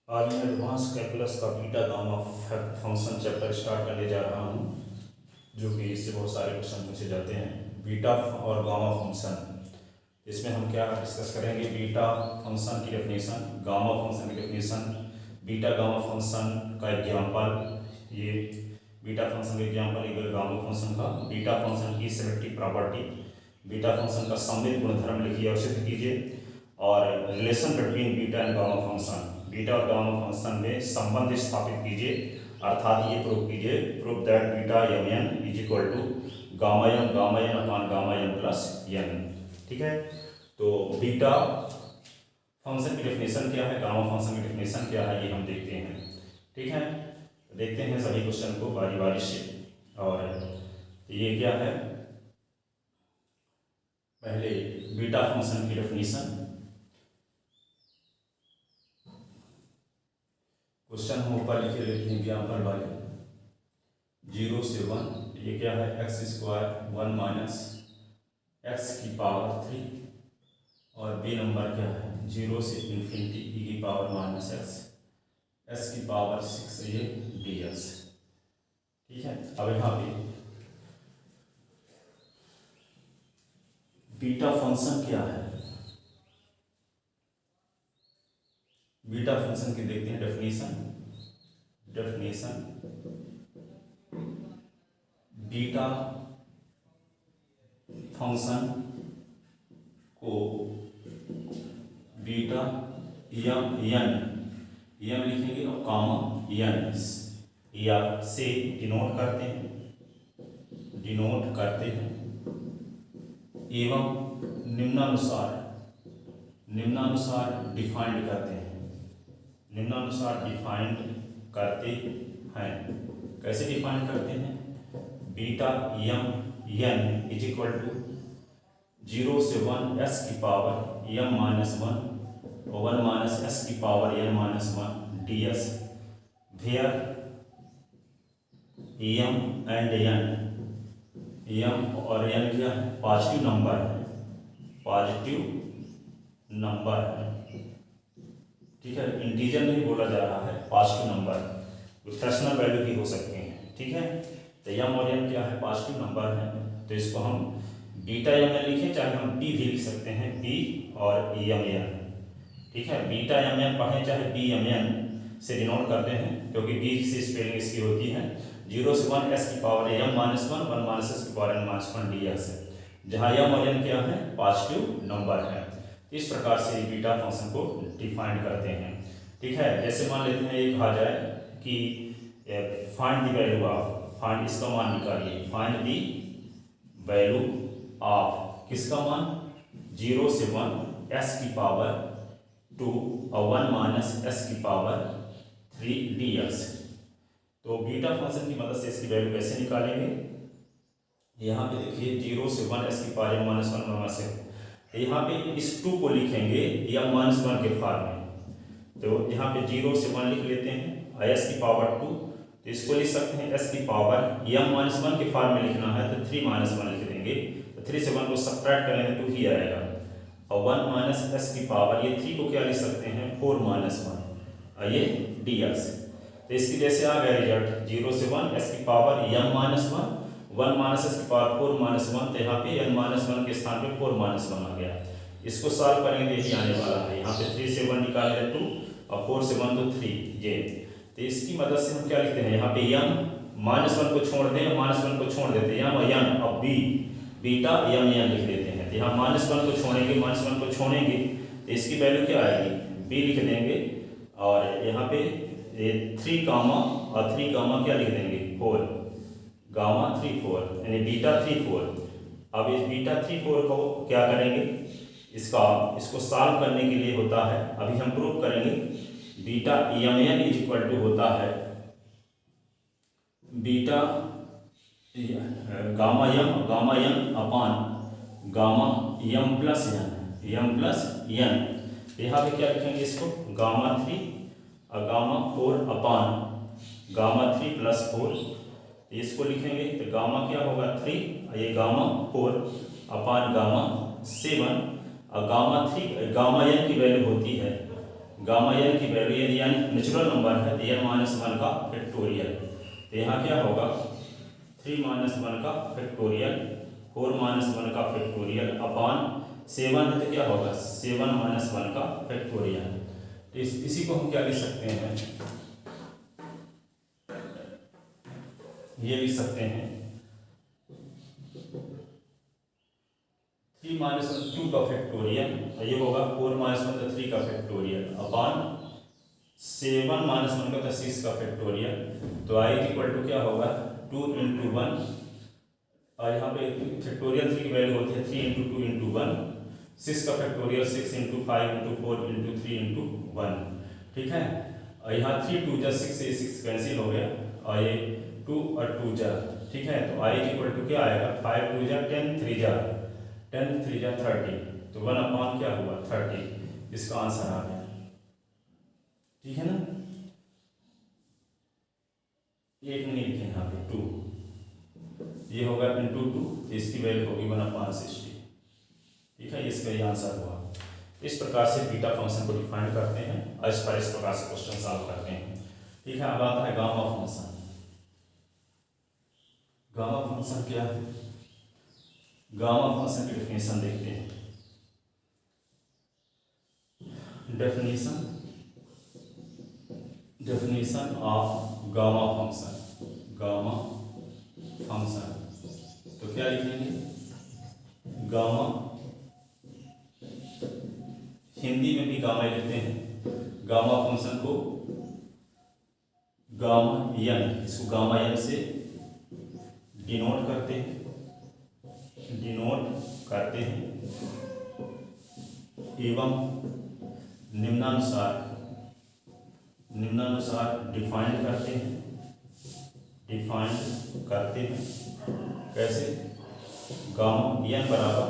आज मैं advance calculus का beta gamma function chapter start करने जा रहा हूँ, जो कि इससे बहुत सारे क्वेश्चन पूछे जाते हैं। बीटा और गामा फंक्शन, इसमें हम क्या डिस्कस करेंगे? बीटा फंक्शन की डेफिनेशन, गामा फंक्शन की डेफिनेशन, बीटा गामा फंक्शन का एग्जाम्पल, ये बीटा फंक्शन का एग्जाम्पल, ये गामा फंक्शन का, बीटा फंक्शन की सिमेट्रिक प्रॉपर्टी, बीटा फंक्शन का सममित गुणधर्म लिखिए और सिद्ध कीजिए, और relation between beta and gamma function, beta और गामा फंक्शन में संबंध स्थापित कीजिए, अर्थात ये प्रूव कीजिए, prove that beta M N is equal to gamma N upon gamma N plus N. ठीक है, तो बीटा फंक्शन की डेफिनेशन क्या है, गामा फंक्शन की डेफिनेशन क्या है, ये हम देखते हैं। ठीक है, देखते हैं सभी क्वेश्चन को बारी बारी से। और ये क्या है, पहले बीटा फंक्शन की डेफिनेशन, क्वेश्चन हम ऊपर लिखे लेते हैं एग्जाम्पल वाले। 0 से 1, ये क्या है, एक्स स्क्वायर 1 माइनस एक्स की पावर 3, और बी नंबर क्या है, 0 से इन्फिनिटी ई की पावर माइनस एक्स, एस की पावर 6 ये डी एक्स। ठीक है, अब यहाँ पे बीटा फंक्शन क्या है, बीटा फंक्शन की देखते हैं डेफिनेशन। बीटा फंक्शन को बीटा यम लिखेंगे और कामा यन या से डिनोट करते हैं एवं निम्नानुसार डिफाइंड करते हैं। कैसे डिफाइन करते हैं? Beta N is equal to 0 से 1 एस की पावर यम माइनस 1 और 1 माइनस एस की power n minus 1 d s, where m and m और एन क्या है, पॉजिटिव नंबर है। ठीक है, इंटीजर नहीं बोला जा रहा है, पॉजिटिव नंबर, फ्रैक्शनल वैल्यू भी हो सकते हैं। ठीक है, तो यम और एन क्या है, पॉजिटिव नंबर है, तो इसको हम बीटा एम एन लिखें, चाहे हम पी भी लिख सकते हैं, पी और एम एन। ठीक है, बीटा एम एन पढ़ें चाहे पी एम एन से डिनोट करते हैं, क्योंकि बी से स्पेलिंग इसकी होती है 0 से 1 एस की power m minus 1 1 minus s की power n minus 1 d x है, जहाँ यम और एन क्या है, पॉजिटिव नंबर है। इस प्रकार से बीटा फंक्शन को डिफाइन करते हैं। ठीक है, जैसे मान लेते हैं, एक कहा जाए कि find the value of, find इसका मान निकालिए, फाइंड द वैल्यू ऑफ किसका मान, 0 से 1 एस की पावर 2 और 1 माइनस एस की पावर 3 डी एक्स। तो बीटा फंक्शन की मदद से इसकी वैल्यू कैसे निकालेंगे? यहाँ पे देखिए 0 से 1 एस की पावर माइनस 1 माइनस है, यहाँ पे इस 2 को लिखेंगे यम माइनस 1 के फॉर्म में, तो यहाँ पे 0 से 1 लिख लेते हैं, एस की पावर 2, तो इसको लिख सकते हैं एस की पावर यम माइनस 1 के फॉर्म में लिखना है तो 3 माइनस 1 लिख देंगे, तो 3 से 1 को सब्ट्रैक्ट करेंगे तो 2 ही आएगा, और 1 माइनस एस की पावर, ये 3 को क्या लिख सकते हैं, 4 माइनस 1 और ये डी एक्स। तो इसकी जैसे आ गया रिजल्ट, 0 से 1 एस की power m minus 1 minus s की पावर 4 माइनस 1, तो यहाँ पे एन माइनस 1 के स्थान पे 4 माइनस 1 आ गया। इसको सॉल्व करेंगे, यही आने वाला है, यहाँ पे 3 से 1 निकाले 2 और 4 से 1 तो 3 ये, तो इसकी मदद से हम क्या लिखते हैं, यहाँ पे यम माइनस 1 को छोड़ दें, माइनस 1 को छोड़ देते हैं, यम और यन, अब बी बीटा यम एन लिख देते हैं, तो यहाँ माइनस 1 को छोड़ेंगे, माइनस 1 को छोड़ेंगे तो इसकी वैल्यू क्या आएगी, बी लिख देंगे, और यहाँ पे 3 गामा और 3 गामा क्या लिख देंगे, 4 गामा 3 4, यानी बीटा 3 4। अब इस बीटा 3 4 को क्या करेंगे, इसको सॉल्व करने के लिए होता है, अभी हम प्रूव करेंगे, beta M N is equal to होता है beta gamma M upon gamma M plus N. यहाँ पे क्या लिखेंगे, इसको गामा 3 और गामा 4 अपान गामा 3 प्लस 4, इसको लिखेंगे तो गामा क्या होगा 3, ये गामा 4 अपान गामा 7, और गामा एन की वैल्यू होती है गामा एन की वैल्यू यदि एन नेचुरल नंबर है तो एन माइनस वन का फैक्टोरियल, तो यहाँ क्या होगा 3 माइनस वन का फैक्टोरियल 4 माइनस वन का फैक्टोरियल अपॉन 7 है तो क्या होगा 7 माइनस वन का फैक्टोरियल। तो इसी को हम क्या लिख सकते हैं, ये लिख सकते हैं 3 माइनस 2 का फैक्टोरियल, ये होगा 4 माइनस 1 तो 3 का फैक्टोरियल अपॉन 7 माइनस 1 का 6 का फैक्टोरियल। तो आई इक्वल टू क्या होगा 2 इंटू 1, और यहाँ पे फैक्टोरियल 3 की वैल्यू होती है 3 इंटू 2 इंटू 1, 6 का factorial 6 into 5 into 4 into 3 into 1, ठीक है। और यहाँ 3 2 जा 6 से 6 कैंसिल हो गया और ये 2 और 2 जा, ठीक है। तो आई इक्वल टू क्या आएगा 5 2 जा 10 3 जा 10 3 जा 30, तो 1 अपॉन क्या हुआ 30, इसका आंसर आ गया, ठीक है ना। एक नहीं लिखे यहाँ पे 2, ये होगा इंटू 2, इसकी वैल्यू होगी 1 अपॉन 60, ठीक है। इसका ये आंसर हुआ। इस प्रकार से बीटा फंक्शन को डिफाइन करते हैं और इस प्रकार से क्वेश्चन सॉल्व करते हैं, ठीक है। अब आता है गामा फंक्शन। गामा फंक्शन क्या है, गामा फंक्शन की डेफिनेशन देखते हैं। Definition of gamma function, gamma function तो क्या लिखेंगे, गामा हिंदी में भी गामा लिखते हैं। गामा फंक्शन को गामा एन, इसको गामा एन से डिनोट करते हैं, एवं निम्नानुसार डिफाइंड करते हैं, कैसे, गामा एन बराबर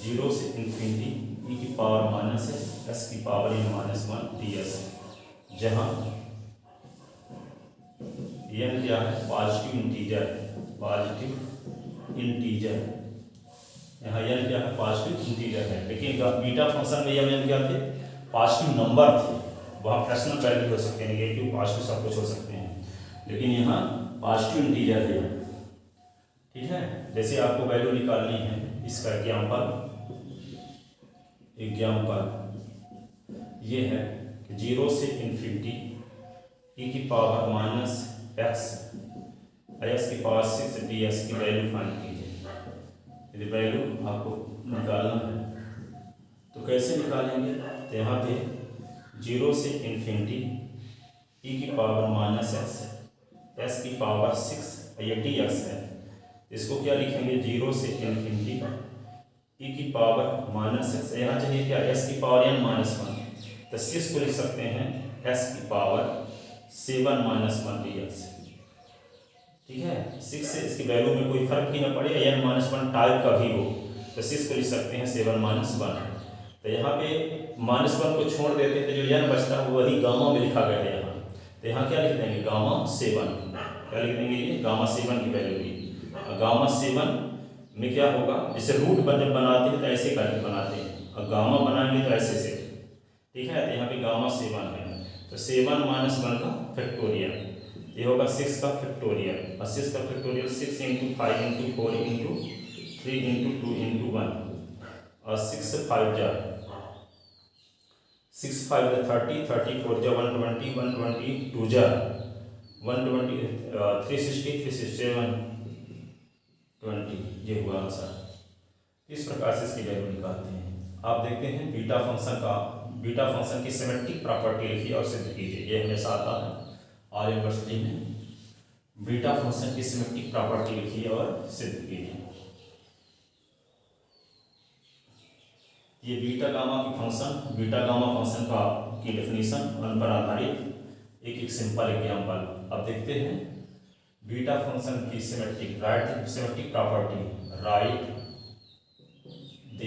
0 से इन्फिनिटी e की पावर माइनस है s की पावर n माइनस 1 ds, जहाँ n क्या है पॉजिटिव इंटीजर, यहाँ n क्या है पॉजिटिव इंटीजर है। लेकिन बीटा फंक्शन में n क्या थे पॉजिटिव नंबर थे, वहाँ फ्रैक्शनल वैल्यू हो सकते हैं, नेगेटिव पॉजिटिव सब कुछ हो सकते हैं, लेकिन यहाँ पॉजिटिव इंटीजर है, ठीक है। जैसे आपको वैल्यू निकालनी है, इसका एग्जाम्पल ये है कि 0 से इन्फिनिटी e की पावर माइनस x की पावर 6 ds की वैल्यू फाइंड कीजिए। यदि वैल्यू आपको निकालना है तो कैसे निकालेंगे, तो यहाँ पे 0 से इन्फिनिटी e की पावर माइनस x की पावर 6 ये dx है, इसको क्या लिखेंगे 0 से इन्फिनिटी e की पावर माइनस एक्स, यहाँ चाहिए क्या s की पावर n माइनस 1, तो 6 को लिख सकते हैं s की पावर 7 माइनस 1 dx, ठीक है। 6 से इसकी वैल्यू में कोई फर्क ही ना पड़े, n माइनस 1 टाइप का भी हो, तो 6 को लिख सकते हैं 7 माइनस 1। तो यहाँ पे माइनस 1 को छोड़ देते तो जो n बचता है वही गामा में लिखा गया है यहाँ, तो यहाँ क्या लिख देंगे गामा 7, क्या लिख देंगे ये गामा 7 की वैल्यू दी। गामा 7 में क्या होगा, जैसे रूट जब बनाते हैं तो ऐसे करके बनाते हैं, और गामा बनाएंगे तो ऐसे से, ठीक है। तो यहाँ पे गामा 7 है, तो 7 माइनस 1 का फैक्टोरियल, ये होगा 6 का फैक्टोरियल, और 6 का factorial 6 into 5 into 4 into 3 into 2 into 1, और 6 से 5 जा 6 5 जा 30, 34 जा 120, 120 2 जा 120, 360 367 20, ये हुआ आंसर। इस प्रकार से इसकी वैल्यू निकालते हैं। आप देखते हैं बीटा फंक्शन की सिमेट्रिक प्रॉपर्टी लिखिए और सिद्ध कीजिए, ये हमेशा आता है और यूनिवर्सिटी में। बीटा फंक्शन की सिमेट्रिक प्रॉपर्टी लिखिए और सिद्ध कीजिए। ये बीटा गामा फंक्शन का की डेफिनेशन उन पर आधारित एक सिंपल एग्जाम्पल अब देखते हैं। बीटा फंक्शन की symmetric property, right the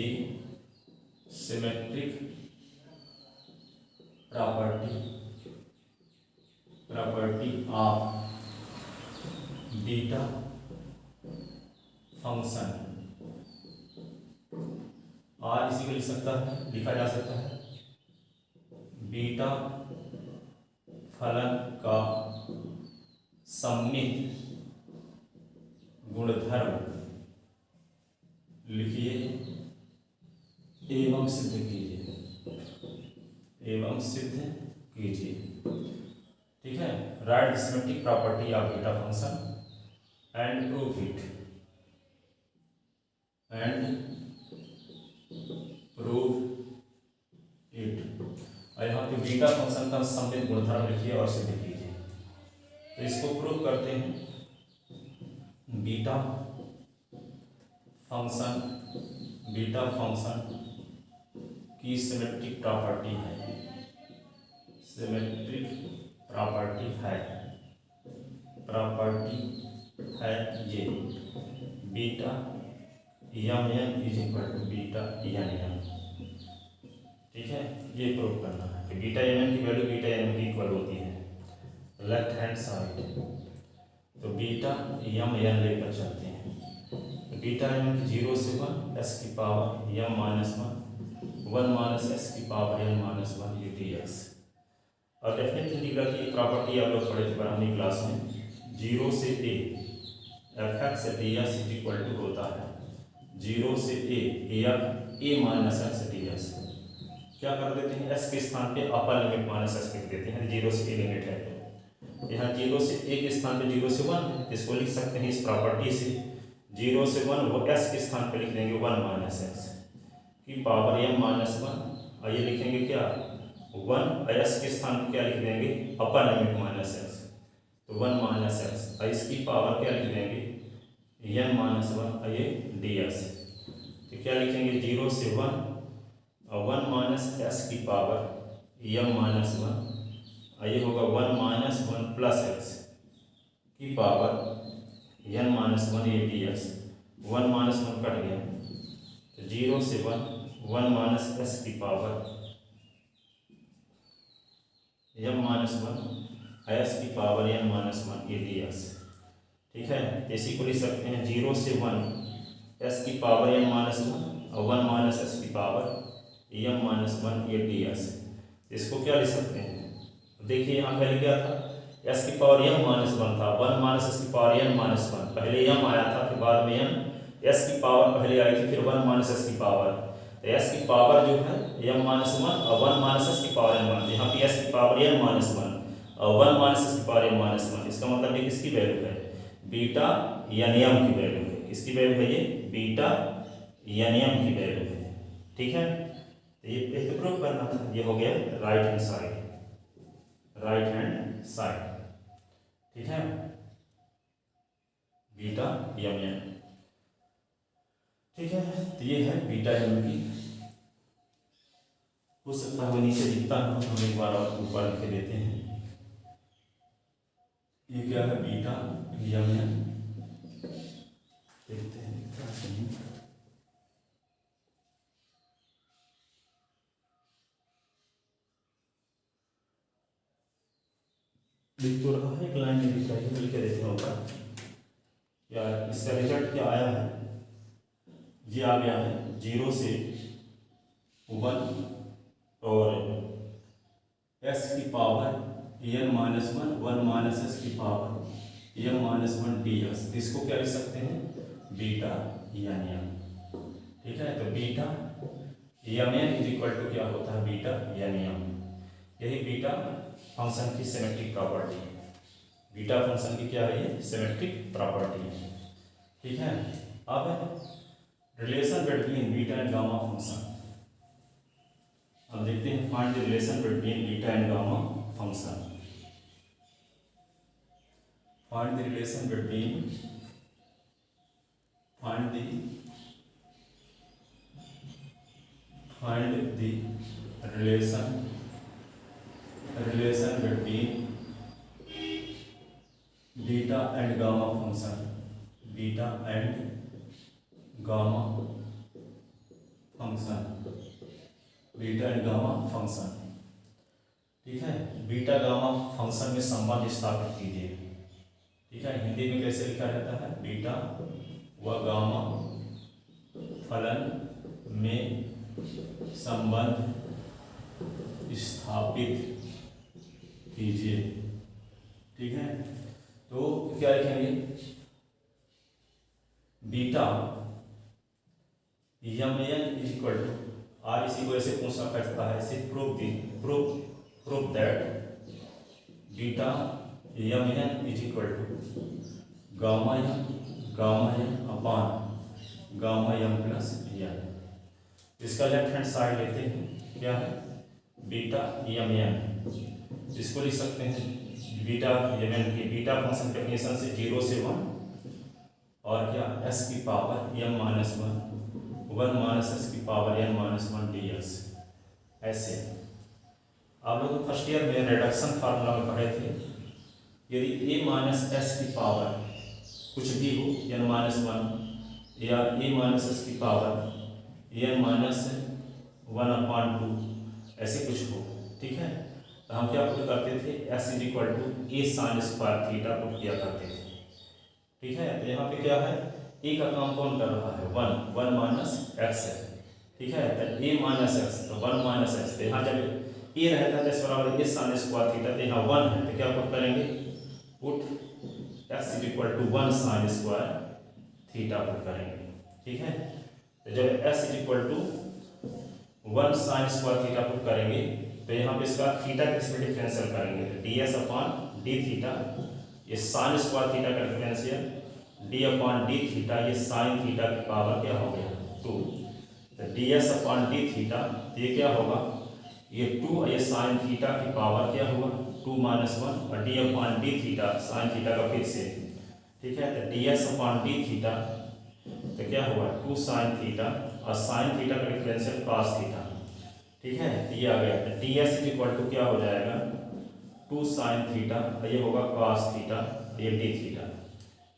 symmetric property of beta function, और इसी को लिखा जा सकता है बीटा फलन का सममित गुणधर्म लिखिए एवं सिद्ध कीजिए। ठीक है, right the symmetric property of beta function and prove it और यहाँ पे बीटा फंक्शन का सममित गुणधर्म लिखिए और सिद्ध कीजिए। तो इसको प्रूव करते हैं। बीटा फंक्शन की सिमेट्रिक प्रॉपर्टी है ये beta M N is equal to beta N M. ठीक है, ये प्रूव करना है कि बीटा एन एम की वैल्यू बीटा एन एम की इक्वल होती है लेफ्ट हैंड साइड। तो बीटा यम एन लेकर चलते हैं। तो बीटा एन की 0 से 1 एस की power m minus 1 minus s की पावर एन माइनस 1 ये डी एक्स। और डेफिनेट इंटीग्रल की प्रॉपर्टी आप लोग पढ़े थे पढ़ाने क्लास में, 0 से a f x d x is equal to होता है 0 से a minus x d x. क्या कर देते हैं, एस के स्थान पे अपर लिमिट माइनस एस लिख देते हैं। 0 से ए लिमिट है तो यहाँ 0 से ए के स्थान पे 0 से 1 है, इसको लिख सकते हैं इस प्रॉपर्टी से 0 से 1 वो एस के स्थान पे लिख देंगे 1 माइनस एक्स की पावर एम माइनस 1। और ये लिखेंगे क्या 1 एस के स्थान पे क्या लिख देंगे अपर लिमिट माइनस एक्स, तो 1 माइनस एक्स और इसकी पावर क्या लिख देंगे एन माइनस 1 और ये डी एक्स। तो क्या लिखेंगे 0 से 1 और 1 माइनस एस की पावर एम माइनस 1 और ये होगा 1 माइनस 1 प्लस एक्स की पावर एन माइनस 1 ये डी एक्स। 1 माइनस 1 कट गया तो 0 से 1 माइनस एस की पावर एम माइनस 1 एस की पावर एन माइनस 1 ये डी एक्स। ठीक है, इसी को लिख सकते हैं 0 से 1 एस की पावर एन माइनस 1 और 1 माइनस एस की पावर एम माइनस 1 ये डी एक्स। इसको क्या लिख सकते हैं, देखिए यहाँ पहले क्या था एस की पावर एम माइनस 1 था, 1 माइनस एस की पावर एन माइनस 1, पहले एम आया था फिर बाद में एम, एस की पावर पहले आई थी फिर 1 माइनस एस की पावर। तो एस की पावर जो है एम माइनस 1 और 1 माइनस एस की पावर एन माइनस, यहाँ पे एस की पावर एन माइनस 1 और 1 माइनस एस की पावर एन माइनस 1। इसका मतलब ये किसकी वैल्यू है बीटा यानी एम की वैल्यू है। किसकी वैल्यू है ये बीटा यानी एम की वैल्यू है। ठीक है, तो ये प्रूव करना था। ये हो गया राइट हैंड साइड। ठीक है, बीटा एम एन। ठीक है, तो ये है बीटा एम की। हो सकता है नीचे दिखता है, हम एक बार और ऊपर लिख देते हैं। ये क्या है बीटा एम एन, देखते हैं दिखता है। लिख तो रहा है, एक लाइन में लिख रहा है, लिख के देते हैं ऊपर। या इसका रिजल्ट क्या आया है, ये आ गया है 0 से 1 और एस की power n minus 1 minus s की power m minus 1 d x. इसको क्या लिख सकते हैं बीटा एन एम। ठीक है, तो beta M N is equal to क्या होता है बीटा एन एम। यही बीटा फंक्शन की सिमेट्रिक प्रॉपर्टी है। बीटा फंक्शन की क्या है ये सिमेट्रिक प्रॉपर्टी है। ठीक है, अब relation between beta and gamma function. अब देखते हैं find the relation between beta and gamma function. Find the relation between find the relation between beta and gamma function, beta and gamma function। ठीक है, beta gamma function में संबंध स्थापित कीजिए। ठीक है, हिंदी में कैसे लिखा रहता है बीटा व गामा फलन में संबंध स्थापित कीजिए। ठीक है, तो क्या लिखेंगे, beta M N is equal to r, इसी को ऐसे पूछ सकता है, इसे prove that beta M N is equal to gamma n upon gamma M plus n. इसका लेफ्ट हैंड साइड लेते हैं, क्या है, बीटा यम एन, इसको लिख सकते हैं बीटा यम एन की बीटा फंक्शन डेफिनेशन से 0 से 1 और क्या एस की power m minus 1 minus s की पावर n माइनस 1 ds। ऐसे आप लोग फर्स्ट ईयर में रिडक्शन फार्मूला में पढ़े थे, यदि a माइनस एस की पावर कुछ भी हो n माइनस 1 या a माइनस एस की पावर n माइनस 1/2 ऐसे कुछ हो, ठीक है, तो हम क्या पुट करते थे, s is equal to a sine square theta put किया करते थे। ठीक है, तो यहाँ पे क्या है, a का काम कौन कर रहा है, 1 माइनस एक्स है। ठीक है, तो a माइनस एक्स, तो 1 माइनस एक्स, तो यहाँ जब a रहता है तो बराबर a साइन स्क्वायर थीटा, तो यहाँ 1 है, तो क्या पुट करेंगे, put x is equal to 1 sine square theta put करेंगे। ठीक है, तो जब s is equal to 1 sine square theta put करेंगे, तो यहाँ पे इसका थीटा के इसमें डिफरेंशियल करेंगे, तो ds अपॉन डी थीटा, ये साइन स्क्वायर थीटा का differential d upon D theta, ये साइन थीटा की पावर क्या हो गया 2, तो ds अपॉन डी थीटा, ये क्या होगा, ये 2 और ये साइन थीटा की पावर क्या होगा 2 माइनस 1 और d upon D theta sine theta का फिर से। ठीक है, तो ds अपॉन डी थीटा तो क्या होगा 2 साइन थीटा और साइन थीटा का डिफरेंशियल cos थीटा। ठीक है, तो ये आ गया, तो ds इज इक्वल टू क्या हो जाएगा 2 साइन थीटा, ये होगा cos थीटा, ये d थीटा,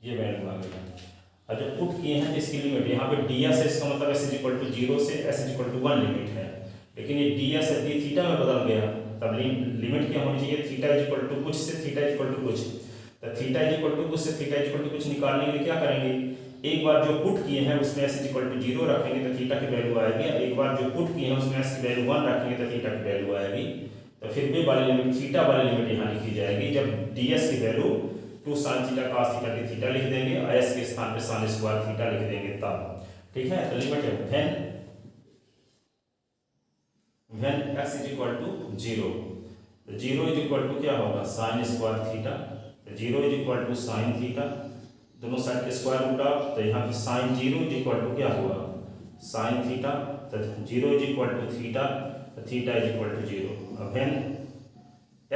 ये वैल्यू आ गया। और जब पुट किए हैं इसकी लिमिट यहाँ पे ds है, इसका मतलब s इज इक्वल टू 0 से s is equal to 1 limit है, लेकिन ये ds है d थीटा में बदल गया, तब लिमिट क्या होनी चाहिए, थीटा इज इक्वल टू कुछ से थीटा इज इक्वल टू कुछ, तो थीटा इज इक्वल टू कुछ से थीटा इज इक्वल टू कुछ निकालने के लिए क्या करेंगे, एक बार जो पुट किए हैं उसमें s इज इक्वल टू 0 रखेंगे तो थीटा की वैल्यू आएगी, एक बार जो पुट किए हैं उसमें s की वैल्यू 1 रखेंगे तो थीटा की वैल्यू आएगी, तो फिर भी वाली लिमिट थीटा वाली लिमिट यहाँ लिखी जाएगी, जब ds की value 2 sine theta cos theta d theta लिख देंगे और s के स्थान पे साइन स्क्वायर थीटा लिख देंगे तब। ठीक है, तो लिमिट है when x is equal to 0, तो 0 इज इक्वल टू क्या होगा साइन स्क्वायर थीटा, तो 0 is equal to sine theta, दोनों साइड के स्क्वायर रूट ऑफ, तो यहाँ पे साइन 0 इज इक्वल टू क्या हुआ साइन थीटा, तो 0 इज इक्वल टू थीटा, तो थीटा इज इक्वल टू 0। अब when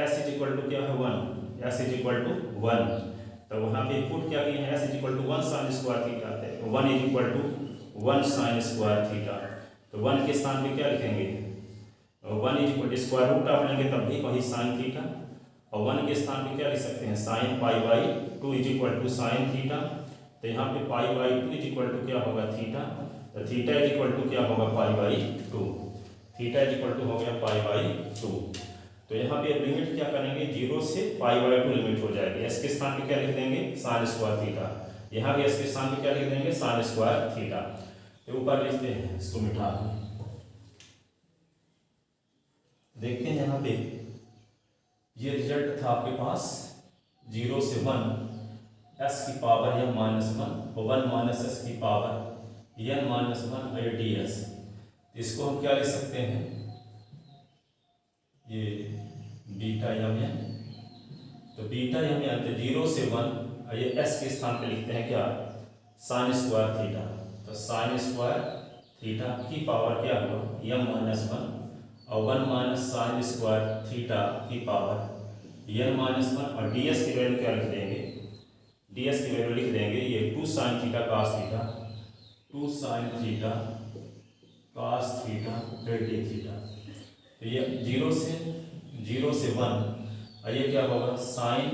s is equal to क्या है 1, s इज इक्वल टू 1, तो वहाँ पे पुट क्या किए हैं s is equal to 1 sine square theta, तो 1 is equal to 1 sine square theta, तो 1 के स्थान पे क्या लिखेंगे 1 is equal to square root of लेंगे तब भी वही साइन थीटा, और 1 के स्थान पे क्या लिख सकते हैं sine pi by 2 is equal to sine theta, तो यहाँ पे pi by 2 is equal to क्या होगा थीटा, तो थीटा इज इक्वल टू क्या होगा pi by 2, theta is equal to हो गया पाई बाई 2। तो यहाँ पे लिमिट क्या करेंगे 0 से पाई बाई 2 लिमिट हो जाएगी, s के स्थान पे क्या लिख देंगे साइन स्क्वायर थीटा, यहाँ भी s के स्थान पे क्या लिख देंगे साइन स्क्वायर थीटा, तो ऊपर लिखते हैं इसको मिटा देखते हैं। यहाँ पे ये रिजल्ट था आपके पास 0 से 1 s की power m minus 1 minus s की पावर n माइनस 1 और ds, इसको हम क्या लिख सकते हैं ये बीटा यम एन, तो बीटा यम एन तो 0 से 1 और ये s के स्थान पे लिखते हैं क्या साइन स्क्वायर थीटा, तो साइन स्क्वायर थीटा की पावर क्या हुआ m माइनस 1 और 1 माइनस साइन स्क्वायर थीटा की पावर n माइनस 1 और ds की वैल्यू क्या लिख देंगे, ds की वैल्यू लिख देंगे ये 2 sine theta cos theta, 2 sine theta cos theta d theta, तो ये 0 से 1 और ये क्या होगा साइन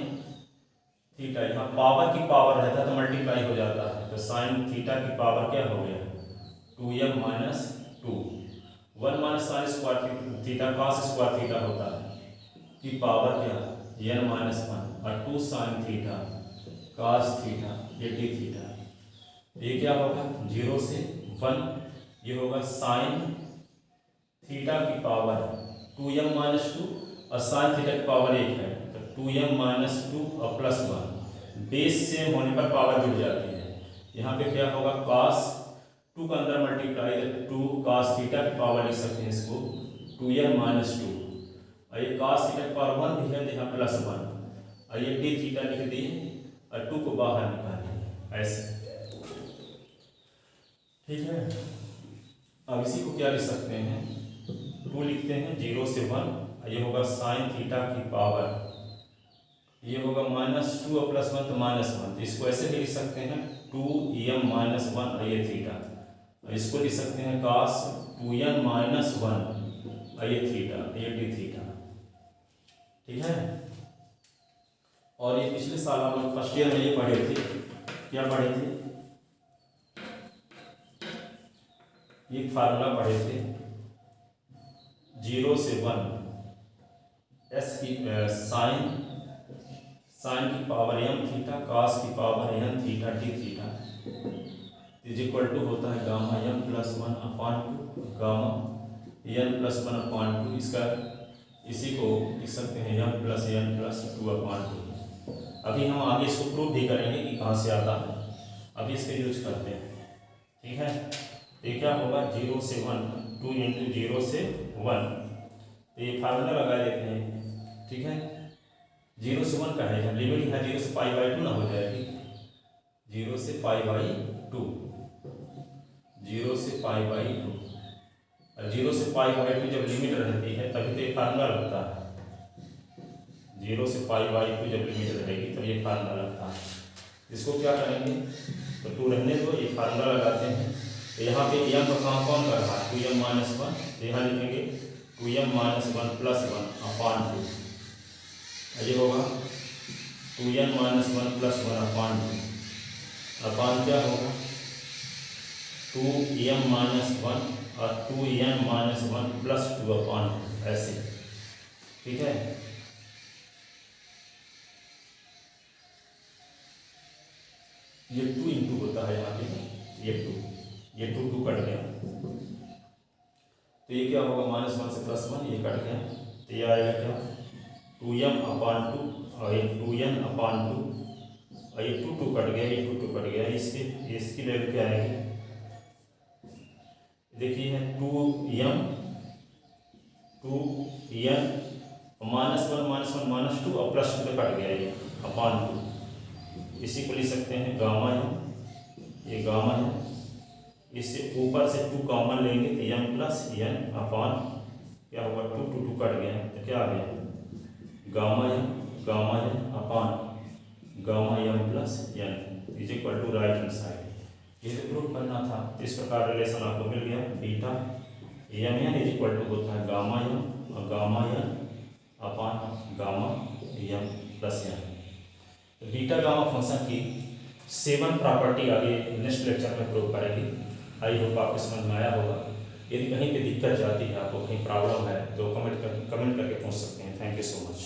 थीटा, यहाँ पावर की पावर रहता है तो मल्टीप्लाई हो जाता है, तो साइन थीटा की पावर क्या हो गया 2m minus 2, 1 minus sign square theta cos square theta होता है की पावर क्या n माइनस 1 और 2 साइन थीटा cos थीटा ये d थीटा, ये क्या होगा 0 से 1 ये होगा साइन थीटा की पावर 2m माइनस 2 और साइन थीटा की पावर 1 है तो 2m माइनस 2 और प्लस 1, बेस सेम होने पर पावर जुड़ जाती है। यहाँ पे क्या होगा, cos 2 का अंदर मल्टीप्लाई 2 cos थीटा की पावर लिख सकते हैं इसको 2m माइनस 2, और ये cos थीटा की पावर 1 भी है तो यहाँ प्लस 1, और ये d थीटा लिख दिए और 2 को बाहर निकालिए ऐसे, ठीक है। अब इसी को क्या लिख सकते हैं, 2 लिखते हैं 0 से 1, ये होगा साइन थीटा की पावर, ये होगा माइनस 2 और प्लस 1 तो माइनस 1, तो इसको ऐसे भी लिख सकते हैं 2m माइनस 1 और ये थीटा, और इसको लिख सकते हैं cos 2n माइनस 1 और ये थीटा, ये d थीटा, ठीक है। और ये पिछले साल हम फर्स्ट ईयर में ये पढ़े थे, क्या पढ़े थे, ये फार्मूला पढ़े थे 0 से 1 s की साइन की पावर m थीटा cos की power n theta d theta is equal to होता है gamma m plus 1 upon 2 gamma n plus 1 upon 2, इसका इसी को लिख सकते हैं m plus n plus 2 upon 2। अभी हम आगे इसको प्रूव भी करेंगे कि कहाँ से आता है, अभी इसका यूज करते हैं, ठीक है। ये क्या होगा 0 से 1, 2 इंटू 0 से 1, तो ये फार्मूला लगा देते हैं, ठीक है। 0 से 1 का है, जब लिमिट है 0 से पाई बाई 2 ना हो जाएगी, 0 से पाई बाई 2, 0 से पाई बाई 2, और 0 से पाई बाई 2 जब लिमिट रहती है तभी तो ये फार्मूला लगता है, 0 से पाई बाई 2 जब लिमिट रहेगी तो ये फार्मूला लगता है। इसको क्या करेंगे, तो 2 रहने दो, ये फार्मूला लगाते हैं, तो यहाँ पे m का काम कौन कर रहा है 2m माइनस 1, तो यहाँ लिखेंगे 2m माइनस 1 प्लस 1 अपॉन 2, ये होगा 2n minus 1 plus 1 upon 2, upon क्या होगा 2m माइनस 1 और 2n माइनस 1 प्लस 2 अपॉन 2, ऐसे, ठीक है। ये 2 इंटू होता है यहाँ पे, ये 2 कट गया, तो ये क्या होगा माइनस 1 से प्लस 1, ये कट गया, तो ये आएगा क्या 2m अपॉन 2 और ये 2n अपॉन 2, और ये 2 कट गया, ये 2 कट गया, इसकी वैल्यू क्या आएगी, देखिए 2m माइनस 1 माइनस 2 और प्लस 2 पे कट गया ये अपॉन 2, इसी को लिख सकते हैं गामा m, ये गामा है, इससे ऊपर से 2 कॉमन लेंगे तो m प्लस n अपॉन क्या होगा 2 कट गया तो क्या आ गया gamma m upon gamma m plus n is equal to right hand side. ये प्रूव करना था, इस प्रकार रिलेशन आपको मिल गया, beta m is equal to होता है गामा m और gamma n upon gamma m plus n। तो बीटा गामा फंक्शन की 7 प्रॉपर्टी आगे नेक्स्ट लेक्चर में प्रूव करेंगे। आई होप आपको समझ में आया होगा। यदि कहीं पे दिक्कत जाती है, आपको कहीं प्रॉब्लम है तो कमेंट करके पूछ सकते हैं। Thank you so much.